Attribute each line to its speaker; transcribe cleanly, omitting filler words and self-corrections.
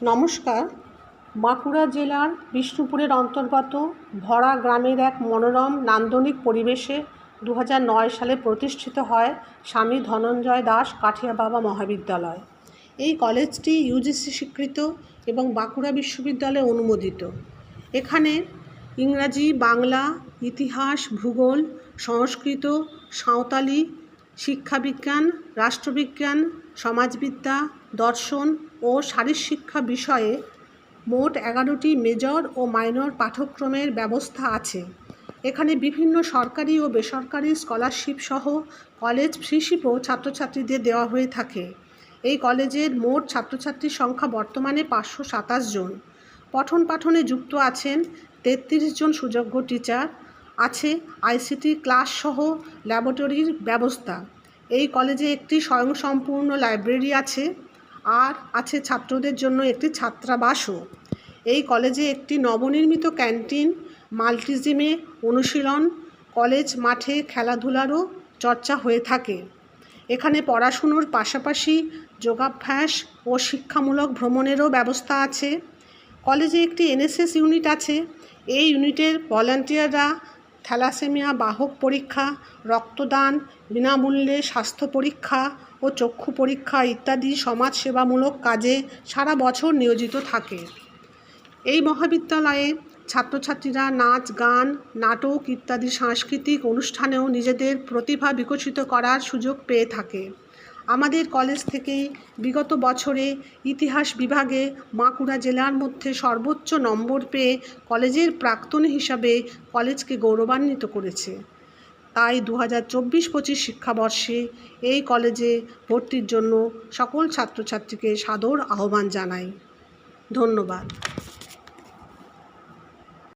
Speaker 1: নমস্কার। বাঁকুড়া জেলার বিষ্ণুপুরের অন্তর্গত ভরা গ্রামের এক মনোরম নান্দনিক পরিবেশে 2009 সালে প্রতিষ্ঠিত হয় স্বামী ধনঞ্জয় দাস কাঠিয়া বাবা মহাবিদ্যালয়। এই কলেজটি ইউজিসি স্বীকৃত এবং বাঁকুড়া বিশ্ববিদ্যালয়ে অনুমোদিত। এখানে ইংরাজি, বাংলা, ইতিহাস, ভূগোল, সংস্কৃত, সাঁওতালি, শিক্ষাবিজ্ঞান, রাষ্ট্রবিজ্ঞান, সমাজবিদ্যা, দর্শন ও শারীরশিক্ষা বিষয়ে মোট 11টি মেজর ও মাইনর পাঠ্যক্রমের ব্যবস্থা আছে। এখানে বিভিন্ন সরকারি ও বেসরকারি স্কলারশিপ সহ কলেজ ফিশিপও ছাত্রছাত্রীদের দেওয়া হয়ে থাকে। এই কলেজের মোট ছাত্রছাত্রীর সংখ্যা বর্তমানে 527 জন। পঠন পাঠনে যুক্ত আছেন 33 জন সুযোগ্য টিচার। আছে আইসিটি ক্লাস সহ ল্যাবরেটরির ব্যবস্থা। এই কলেজে একটি স্বয়ংসম্পূর্ণ লাইব্রেরি আছে, আর আছে ছাত্রদের জন্য একটি ছাত্রাবাসও। এই কলেজে একটি নবনির্মিত ক্যান্টিন, মাল্টিজিমে অনুশীলন, কলেজ মাঠে খেলাধুলারও চর্চা হয়ে থাকে। এখানে পড়াশুনোর পাশাপাশি যোগাভ্যাস ও শিক্ষামূলক ভ্রমণেরও ব্যবস্থা আছে। কলেজে একটি এনএসএস ইউনিট আছে। এই ইউনিটের ভলান্টিয়াররা থ্যালাসেমিয়া বাহক পরীক্ষা, রক্তদান, বিনামূল্যে স্বাস্থ্য পরীক্ষা ও চক্ষু পরীক্ষা ইত্যাদি সমাজসেবামূলক কাজে সারা বছর নিয়োজিত থাকে। এই মহাবিদ্যালয়ে ছাত্রছাত্রীরা নাচ, গান, নাটক ইত্যাদি সাংস্কৃতিক অনুষ্ঠানেও নিজেদের প্রতিভা বিকশিত করার সুযোগ পেয়ে থাকে। আমাদের কলেজ থেকেই বিগত বছরে ইতিহাস বিভাগে বাঁকুড়া জেলার মধ্যে সর্বোচ্চ নম্বর পেয়ে কলেজের প্রাক্তনী হিসাবে কলেজকে গৌরবান্বিত করেছে। তাই 2024-25 শিক্ষাবর্ষে এই কলেজে ভর্তির জন্য সকল ছাত্রছাত্রীকে সাদর আহ্বান জানাই। ধন্যবাদ।